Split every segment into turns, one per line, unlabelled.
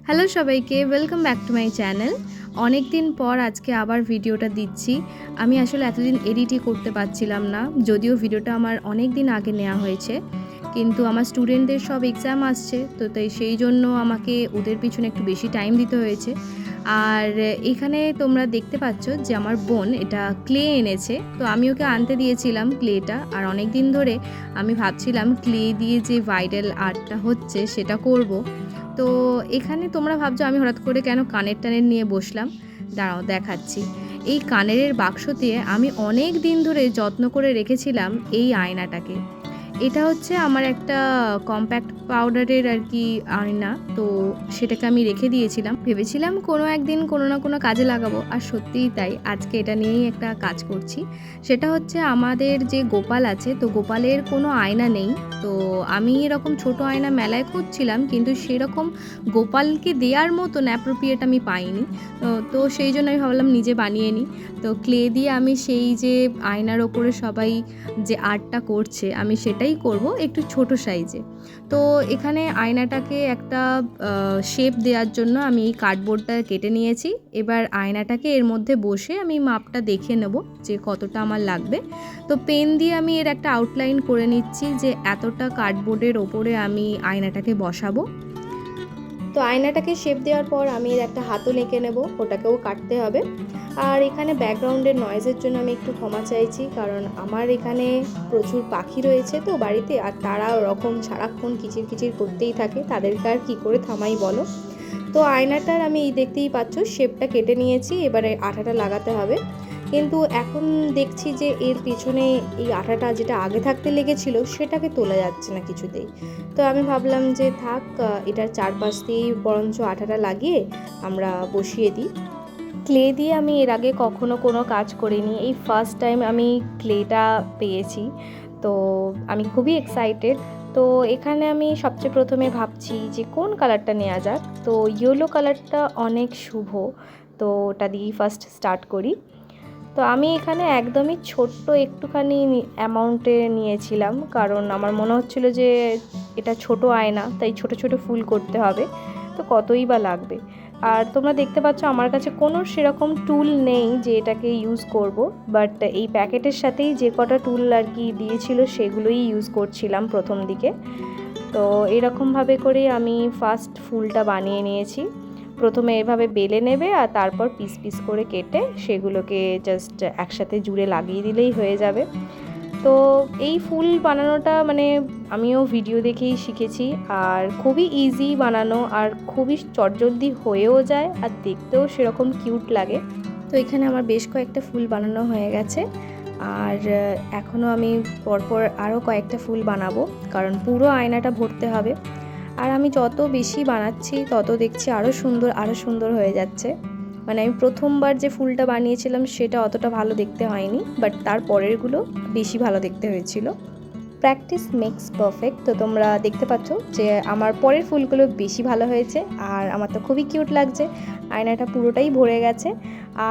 Hello সবাইকে, welcome back to my channel. অনেক দিন পর আজকে আবার ভিডিওটা দিচ্ছি। আমি আসলে এতদিন এডিটই করতে পারছিলাম না, যদিও ভিডিওটা আমার অনেক দিন আগে নেওয়া হয়েছে, কিন্তু আমার স্টুডেন্টদের সব এক্সাম আসছে, তো তাই সেই জন্য আমাকে ওদের পিছনে একটু বেশি টাইম দিতে হয়েছে। আর এখানে তোমরা দেখতে পাচ্ছ যে আমার বোন এটা ক্লে এনেছে, তো আমি ওকে আনতে দিয়েছিলাম ক্লেটা। আর অনেক দিন ধরে আমি ভাবছিলাম ক্লে দিয়ে যে ভাইরাল আর্টটা হচ্ছে সেটা করব। তো এখানে তোমরা ভাবছো আমি হঠাৎ করে কেন কানের টানের নিয়ে বসলাম। দাঁড়াও দেখাচ্ছি। এই কানের বাক্সতে আমি অনেক দিন ধরে যত্ন করে রেখেছিলাম এই আয়নাটাকে। এটা হচ্ছে আমার একটা কম্প্যাক্ট পাউডারের আর কি আয়না, তো সেটাকে আমি রেখে দিয়েছিলাম, ভেবেছিলাম কোনো একদিন কোনো না কোনো কাজে লাগাবো। আর সত্যিই তাই, আজকে এটা নিয়েই একটা কাজ করছি। সেটা হচ্ছে আমাদের যে গোপাল আছে, তো গোপালের কোনো আয়না নেই। তো আমি এরকম ছোট আয়না মেলায় খুঁজছিলাম, কিন্তু সেরকম গোপালকে দেওয়ার মতন অ্যাপ্রোপ্রিয়েট আমি পাইনি। তো সেই জন্য আমি ভাবলাম নিজে বানিয়ে নিই। তো ক্লে দিয়ে আমি সেই যে আয়নার ওপরে সবাই যে আর্টটা করছে আমি সেটাই করব, একটু ছোট সাইজে। তো এখানে আয়নাটাকে একটা শেপ দেওয়ার জন্য আমি এই কার্ডবোর্ডটা কেটে নিয়েছি। এবার আয়নাটাকে এর মধ্যে বসে আমি মাপটা দেখে নেব যে কতটা আমার লাগবে। তো পেন দিয়ে আমি এর একটা আউটলাইন করে নিচ্ছি যে এতটা কার্ডবোর্ডের ওপরে আমি আয়নাটাকে বসাবো। তো আয়নাটাকে শেপ দেওয়ার পর আমি এর একটা হাতল এঁকে নেব, ওটাকেও কাটতে হবে। আর এখানে ব্যাকগ্রাউন্ডের নয়েজের জন্য আমি একটু ক্ষমা চাইছি, কারণ আমার এখানে প্রচুর পাখি রয়েছে তো বাড়িতে, আর তারা ওরকম সারাক্ষণ কিচির কিচির করতেই থাকে, তাদেরকে আর কী করে থামাই বলো। তো আয়নাটার আমি এই দেখতেই পাচ্ছ শেপটা কেটে নিয়েছি, এবারে আঠাটা লাগাতে হবে। কিন্তু এখন দেখছি যে এর পিছনে এই আঠাটা যেটা আগে থাকতে লেগেছিল সেটাকে তোলা যাচ্ছে না কিছুতেই। তো আমি ভাবলাম যে থাক, এটার চারপাশ দিয়েই বরঞ্চ আঠাটা লাগিয়ে আমরা বসিয়ে দিই। ক্লে দিয়ে আমি এর আগে কখনো কোনো কাজ করিনি, এই ফার্স্ট টাইম আমি ক্লেটা পেয়েছি, তো আমি খুবই এক্সাইটেড। তো এখানে আমি সবচেয়ে প্রথমে ভাবছি যে কোন কালারটা নেওয়া যাক। তো ইয়েলো কালারটা অনেক শুভ, তো ওটা দিয়েই ফার্স্ট স্টার্ট করি। তো আমি এখানে একদমই ছোট্ট একটুখানি অ্যামাউন্টে নিয়েছিলাম, কারণ আমার মনে হচ্ছিল যে এটা ছোট আয়না, তাই ছোট ছোট ফুল করতে হবে, তো কতই বা লাগবে। আর তোমরা দেখতে পাচ্ছ আমার কাছে কোনো সেরকম টুল নেই যে এটাকে ইউজ করব, বাট এই প্যাকেটের সাথেই যে কটা টুল আর কি দিয়েছিল সেগুলোই ইউজ করছিলাম প্রথম দিকে। তো এরকমভাবে করে আমি ফার্স্ট ফুলটা বানিয়ে নিয়েছি। প্রথমে এভাবে বেলে নেবে আর তারপর পিস পিস করে কেটে সেগুলোকে জাস্ট একসাথে জুড়ে লাগিয়ে দিলেই হয়ে যাবে। তো এই ফুল বানানোটা মানে আমিও ভিডিও দেখেই শিখেছি, আর খুবই ইজি বানানো, আর খুবই চটজলদি হয়েও যায়, আর দেখতেও সেরকম কিউট লাগে। তো এখানে আমার বেশ কয়েকটা ফুল বানানো হয়ে গেছে, আর এখনও আমি পরপর আরও কয়েকটা ফুল বানাবো, কারণ পুরো আয়নাটা ভরতে হবে। আর আমি যত বেশি বানাচ্ছি তত দেখছি আরও সুন্দর হয়ে যাচ্ছে। মানে আমি প্রথমবার যে ফুলটা বানিয়েছিলাম সেটা অতটা ভালো দেখতে হয়নি, বাট তার পরেরগুলো বেশি ভালো দেখতে হয়েছিল। Practice makes perfect. তো তোমরা দেখতে পাচ্ছ যে আমার পরের ফুলগুলো বেশি ভালো হয়েছে, আর আমার তো খুবই কিউট লাগছে, আয়নাটা পুরোটাই ভরে গেছে।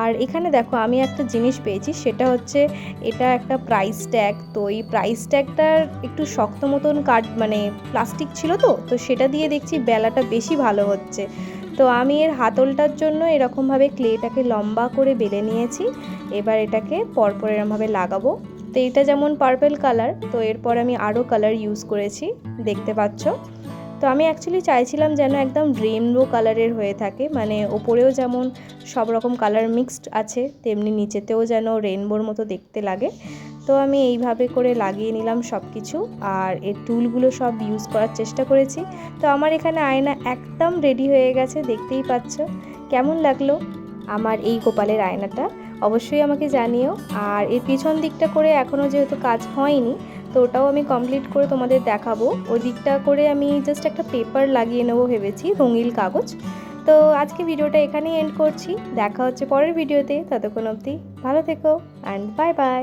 আর এখানে দেখো আমি একটা জিনিস পেয়েছি, সেটা হচ্ছে এটা একটা প্রাইস ট্যাগ। তো এই প্রাইস ট্যাগটার একটু শক্ত মতন মানে প্লাস্টিক ছিল, তো সেটা দিয়ে দেখছি বেলাটা বেশি ভালো হচ্ছে। তো আমি এর হাতলটার জন্য এরকমভাবে ক্লেটাকে লম্বা করে বেলে নিয়েছি। এবার এটাকে পরপর এরকমভাবে লাগাবো। তো এটা যেমন পার্পল কালার, তো এরপর আমি আরও কালার ইউজ করেছি, দেখতে পাচ্ছ। তো আমি অ্যাকচুয়ালি চাইছিলাম যেন একদম রেইনবো কালারের হয়ে থাকে, মানে ওপরেও যেমন সব রকম কালার মিক্সড আছে, তেমনি নিচেতেও যেন রেইনবোর মতো দেখতে লাগে। তো আমি এইভাবে করে লাগিয়ে নিলাম সব কিছু, আর এর টুলগুলো সব ইউজ করার চেষ্টা করেছি। তো আমার এখানে আয়না একদম রেডি হয়ে গেছে, দেখতেই পাচ্ছ। কেমন লাগলো আমার এই গোপালের আয়নাটা অবশ্যই আমাকে জানিও। আর এর পিছন দিকটা করে এখনও যেহেতু কাজ হয়নি, তো ওটাও আমি কমপ্লিট করে তোমাদের দেখাবো। ওই দিকটা করে আমি জাস্ট একটা পেপার লাগিয়ে নেবো ভেবেছি, রঙিন কাগজ। তো আজকে ভিডিওটা এখানেই এন্ড করছি, দেখা হচ্ছে পরের ভিডিওতে। ততক্ষণ অবধি ভালো থেকো অ্যান্ড বাই বাই।